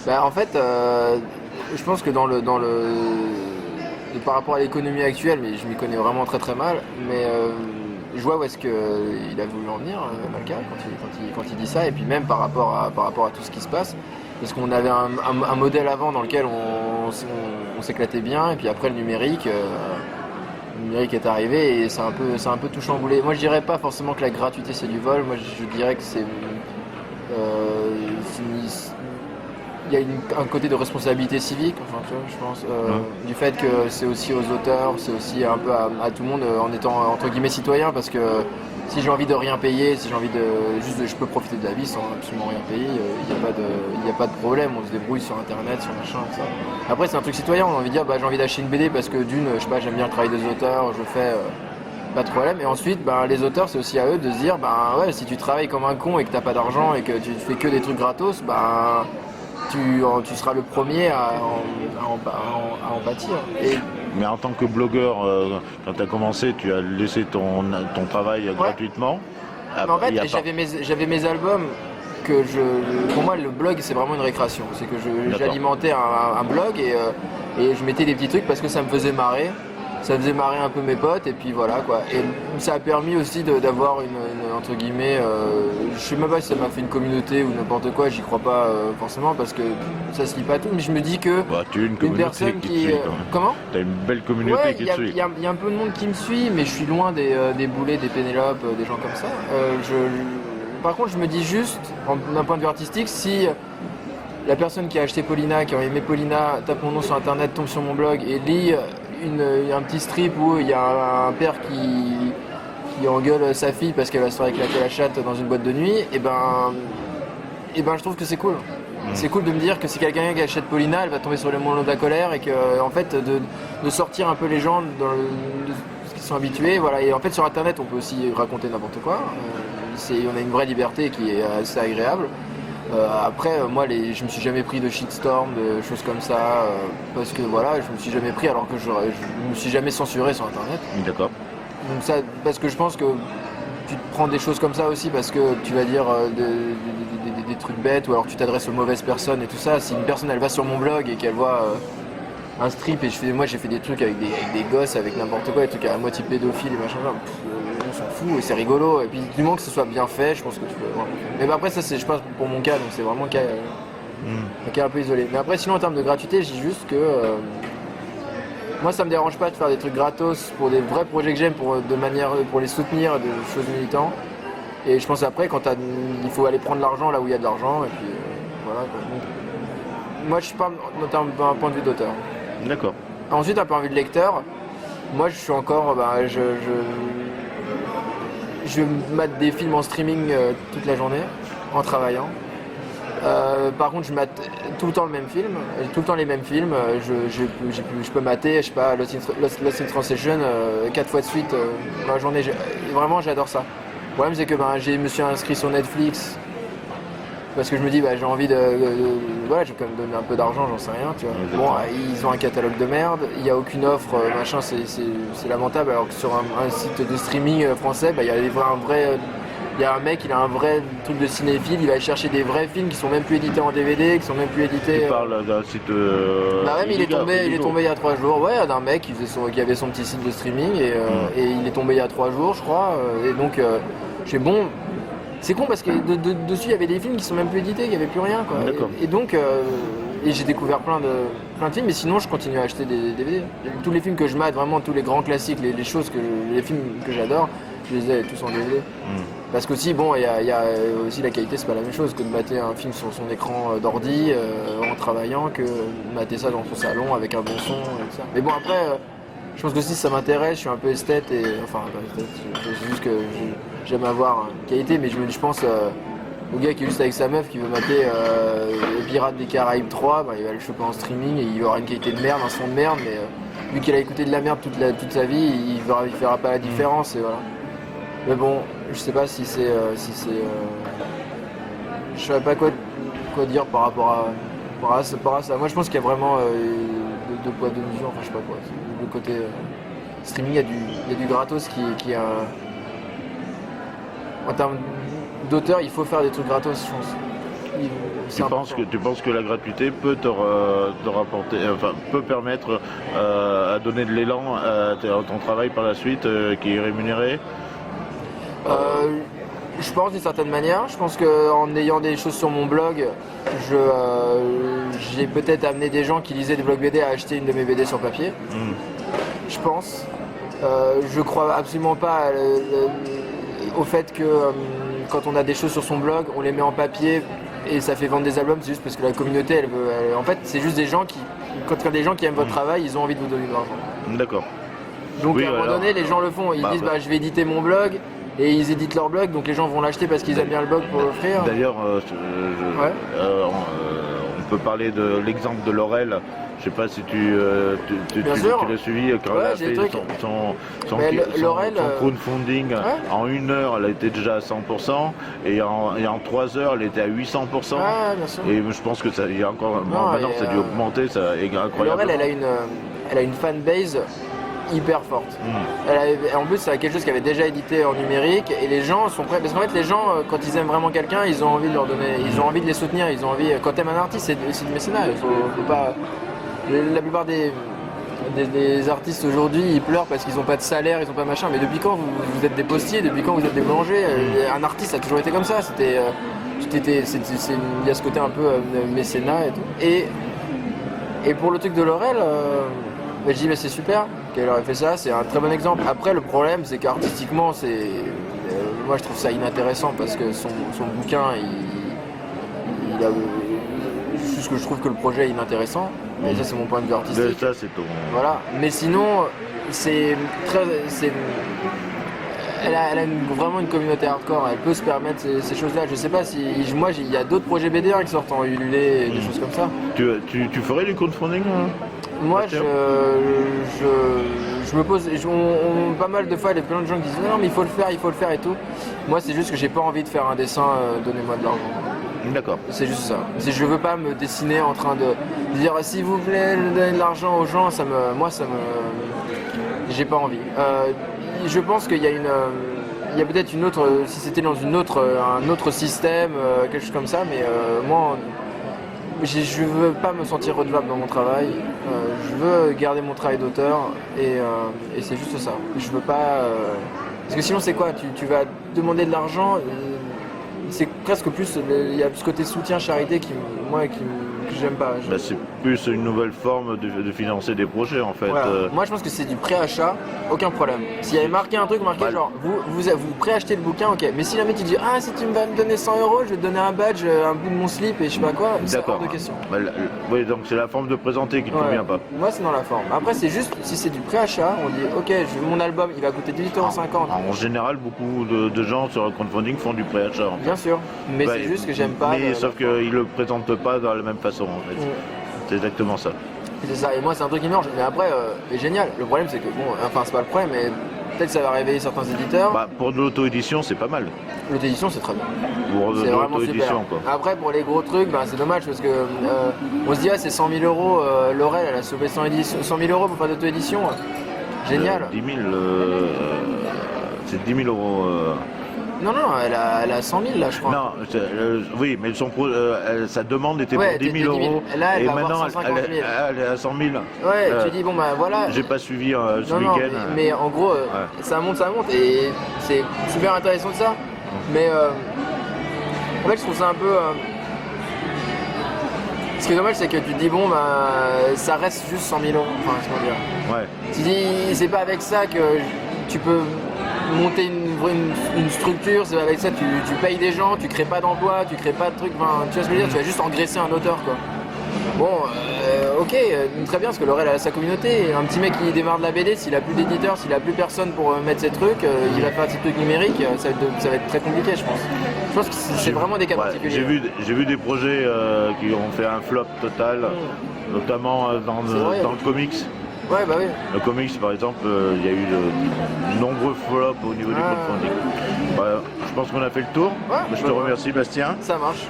Bah, en fait, je pense que par rapport à l'économie actuelle, mais je m'y connais vraiment très très mal, mais je vois où est-ce qu'il a voulu en venir, Malka, quand il dit ça, et puis même par rapport à tout ce qui se passe, parce qu'on avait un modèle avant dans lequel on s'éclatait bien, et puis après le numérique est arrivé et c'est un peu tout chamboulé. Moi je dirais pas forcément que la gratuité c'est du vol, moi je dirais que il y a un côté de responsabilité civique, enfin, tu vois, je pense, du fait que c'est aussi aux auteurs, c'est aussi un peu à tout le monde en étant entre guillemets citoyen, parce que si j'ai envie de rien payer, si j'ai envie je peux profiter de la vie sans absolument rien payer, il n'y a pas de problème, on se débrouille sur internet, sur machin, tout ça. Après c'est un truc citoyen, on a envie de dire j'ai envie d'acheter une BD parce que je sais pas, j'aime bien le travail des auteurs, je fais pas de problème. Et ensuite, les auteurs, c'est aussi à eux de se dire, ouais, si tu travailles comme un con et que t'as pas d'argent et que tu fais que des trucs gratos, tu seras le premier à en pâtir. Mais en tant que blogueur, quand tu as commencé, tu as laissé ton travail gratuitement. En fait, j'avais mes albums pour moi, le blog, c'est vraiment une récréation. C'est que j'alimentais un blog et je mettais des petits trucs parce que ça me faisait marrer. Ça faisait marrer un peu mes potes et puis voilà quoi. Et ça a permis aussi d'avoir une entre guillemets, je sais même pas si ça m'a fait une communauté ou n'importe quoi, j'y crois pas forcément parce que ça se lit pas tout, mais je me dis que tu as une personne qui suit, comment t'as une belle communauté qui te suit. Il y a un peu de monde qui me suit, mais je suis loin des Boulets, des Pénélope, des gens comme ça. Par contre, je me dis juste, d'un point de vue artistique, si la personne qui a acheté Paulina, qui a aimé Paulina, tape mon nom sur internet, tombe sur mon blog et lit un petit strip où il y a un père qui engueule sa fille parce qu'elle va se faire éclater la chatte dans une boîte de nuit, et je trouve que c'est cool. C'est cool de me dire que si quelqu'un qui achète Paulina, elle va tomber sur le moulin de la colère et que en fait de sortir un peu les gens de ce qu'ils sont habitués, voilà. Et en fait sur internet on peut aussi raconter n'importe quoi. On a une vraie liberté qui est assez agréable. Après, moi, je me suis jamais pris de shitstorm, de choses comme ça, parce que voilà, je me suis jamais pris alors que je me suis jamais censuré sur internet. D'accord. Donc ça, parce que je pense que tu te prends des choses comme ça aussi parce que tu vas dire des trucs bêtes ou alors tu t'adresses aux mauvaises personnes et tout ça. Si une personne elle va sur mon blog et qu'elle voit un strip et j'ai fait des trucs avec des gosses, avec n'importe quoi, des trucs à moitié pédophiles et machin, on s'en fout et c'est rigolo. Et puis du moment que ce soit bien fait, je pense que tu peux voir. Mais après ça c'est je pense pour mon cas, donc c'est vraiment un cas un peu isolé. Mais après sinon en termes de gratuité, je dis juste que moi ça me dérange pas de faire des trucs gratos pour des vrais projets que j'aime pour les soutenir, des choses militantes. Et je pense après il faut aller prendre l'argent là où il y a de l'argent et puis voilà quoi. Donc, moi je suis pas d'un point de vue d'auteur. D'accord. Ensuite un point de vue de lecteur, moi je suis encore je mate des films en streaming toute la journée en travaillant. Par contre je mate tout le temps le même film, tout le temps les mêmes films. Je peux mater, je sais pas, Lost in Translation 4 fois de suite dans la journée. Vraiment j'adore ça. Le problème c'est que je me suis inscrit sur Netflix parce que je me dis j'ai envie voilà, je vais quand même donner un peu d'argent, j'en sais rien, tu vois. Bon, ils ont un catalogue de merde, il n'y a aucune offre, machin, c'est lamentable, alors que sur un site de streaming français, il y a un mec, il a un vrai truc de cinéphile, il va aller chercher des vrais films qui sont même plus édités en DVD, qui sont même plus édités. Tu parles d'un site. Il est tombé il y a 3 jours, ouais, d'un mec qui avait son petit site de streaming et il est tombé il y a 3 jours, je crois. Et donc, c'est con parce que dessus il y avait des films qui sont même plus édités, il n'y avait plus rien quoi. Et donc j'ai découvert plein de films, mais sinon je continue à acheter des DVD. Tous les films que je mate, vraiment tous les grands classiques, les films que j'adore, je les ai tous en DVD. Parce qu'aussi il y a aussi la qualité, c'est pas la même chose que de mater un film sur son écran d'ordi en travaillant que mater ça dans son salon avec un bon son et tout ça. Mais bon après je pense que si ça m'intéresse, je suis un peu esthète et c'est juste que j'aime avoir une qualité, mais je pense au gars qui est juste avec sa meuf qui veut mater les Pirates des Caraïbes 3, il va le choper en streaming et il aura une qualité de merde, un son de merde, mais vu qu'il a écouté de la merde toute sa vie, il verra pas la différence et voilà. Mais bon, je sais pas si c'est je savais pas quoi dire par rapport à ça. Moi je pense qu'il y a vraiment deux poids deux mesures, enfin je sais pas quoi. Le côté streaming, il y a du gratos qui a en termes d'auteur, il faut faire des trucs gratos, je pense. Tu penses que la gratuité peut te rapporter, peut permettre à donner de l'élan à ton travail par la suite qui est rémunéré? Je pense d'une certaine manière. Je pense qu'en ayant des choses sur mon blog, j'ai peut-être amené des gens qui lisaient des blogs BD à acheter une de mes BD sur papier. Je pense. Je crois absolument pas au fait que quand on a des choses sur son blog, on les met en papier et ça fait vendre des albums. C'est juste parce que la communauté, elle veut. En fait, c'est juste des gens quand des gens qui aiment votre travail, ils ont envie de vous donner de l'argent. D'accord. Donc oui, à un moment donné, les gens le font. Ils disent je vais éditer mon blog. Et ils éditent leur blog, donc les gens vont l'acheter parce qu'ils aiment bien le blog pour l'offrir. D'ailleurs, on peut parler de l'exemple de Laurel. Je sais pas si tu l'as suivi quand elle a fait son crowdfunding. En 1 heure, elle était déjà à 100%, et en 3 heures, elle était à 800%. Bien sûr. Et je pense que ça y a encore. Maintenant, ça a dû augmenter, ça est incroyable. Laurel, elle a une fanbase hyper forte. En plus, c'est quelque chose qu'elle avait déjà édité en numérique, et les gens sont prêts. Parce qu'en fait, les gens, quand ils aiment vraiment quelqu'un, ils ont envie de leur donner, ils ont envie de les soutenir, ils ont envie. Quand t'aimes un artiste, c'est du mécénat. Faut pas. La plupart des artistes aujourd'hui, ils pleurent parce qu'ils n'ont pas de salaire, ils n'ont pas machin. Mais depuis quand vous êtes des postiers, depuis quand vous êtes des boulangers? Un artiste, ça a toujours été comme ça. Il y a ce côté un peu mécénat et tout. Et pour le truc de Laurel, je dis c'est super qu'elle aurait fait ça, c'est un très bon exemple. Après, le problème, c'est qu'artistiquement, moi je trouve ça inintéressant parce que son bouquin, il a juste que je trouve que le projet est inintéressant. Mais ça, c'est mon point de vue artistique. Ça, c'est ton. Voilà. Mais sinon, elle a vraiment une communauté hardcore. Elle peut se permettre ces choses-là. Je sais pas si moi, il y a d'autres projets BD qui sortent en Ululé et des choses comme ça. Tu ferais du crowdfunding? Moi, je me pose, pas mal de fois, il y a plein de gens qui disent non mais il faut le faire et tout. Moi, c'est juste que j'ai pas envie de faire un dessin, donnez-moi de l'argent. D'accord. C'est juste ça. Je veux pas me dessiner en train de dire s'il vous plaît, donner de l'argent aux gens, j'ai pas envie. Je pense qu'il y a il y a peut-être une autre, si c'était dans un autre système, quelque chose comme ça, mais moi, je veux pas me sentir redevable dans mon travail. Je veux garder mon travail d'auteur et c'est juste ça. Je veux pas. Parce que sinon, c'est quoi? Tu vas demander de l'argent. C'est presque plus. Il y a ce côté soutien, charité que j'aime pas. C'est plus une nouvelle forme de financer des projets en fait. Voilà. Moi je pense que c'est du préachat, aucun problème. S'il y avait marqué un truc genre vous préachetez le bouquin, ok. Mais si jamais tu dis si tu vas me donner 100 €, je vais te donner un badge, un bout de mon slip et je sais pas quoi, c'est hors de question. Oui, donc c'est la forme de présenter qui ne convient pas. Moi c'est dans la forme. Après c'est juste si c'est du préachat, on dit ok, mon album il va coûter 18,50 €. En général, beaucoup de gens sur le crowdfunding font du préachat. Bien sûr, mais c'est juste que j'aime pas. Mais sauf qu'ils le présentent pas de la même façon en fait. C'est exactement ça. C'est ça, et moi c'est un truc qui marche, mais après, c'est génial. Le problème c'est que, c'est pas le problème, mais peut-être que ça va réveiller certains éditeurs. Pour de l'auto-édition, c'est pas mal. L'auto-édition, c'est très bien. Pour de l'auto-édition, quoi. Après, pour les gros trucs, c'est dommage parce que on se dit, c'est 100 000 €, Laurel, elle a sauvé 100 000 € pour faire d'auto-édition. Génial. 10 000, c'est 10 000 €. Non, elle a 100 000 là, je crois. Non, oui, mais sa demande était pour 10 000 €. Là, et maintenant, elle est à 100 000. Ouais, tu dis, voilà. J'ai pas suivi ce week-end. Mais en gros, ça monte, et c'est super intéressant de ça. Mais en fait, je trouve ça un peu. Ce qui est dommage, c'est que tu te dis, ça reste juste 100 000 €. Enfin, comment dire. Ouais. Tu dis, c'est pas avec ça que tu peux monter une structure, c'est avec ça tu payes des gens, tu crées pas d'emploi, tu crées pas de trucs, tu vois ce que je veux dire, tu vas juste engraisser un auteur quoi. Ok, très bien parce que Laurel a sa communauté, un petit mec qui démarre de la BD, s'il a plus d'éditeur, s'il a plus personne pour mettre ses trucs, il va faire un petit truc numérique, ça va être très compliqué je pense. Je pense que c'est vraiment des cas particuliers. J'ai vu des projets qui ont fait un flop total, notamment dans le comics. Ouais, bah oui. Le comics, par exemple, il y a eu de nombreux flops au niveau du crowdfunding. Je pense qu'on a fait le tour. Ouais, je te remercie, Bastien. Ça marche.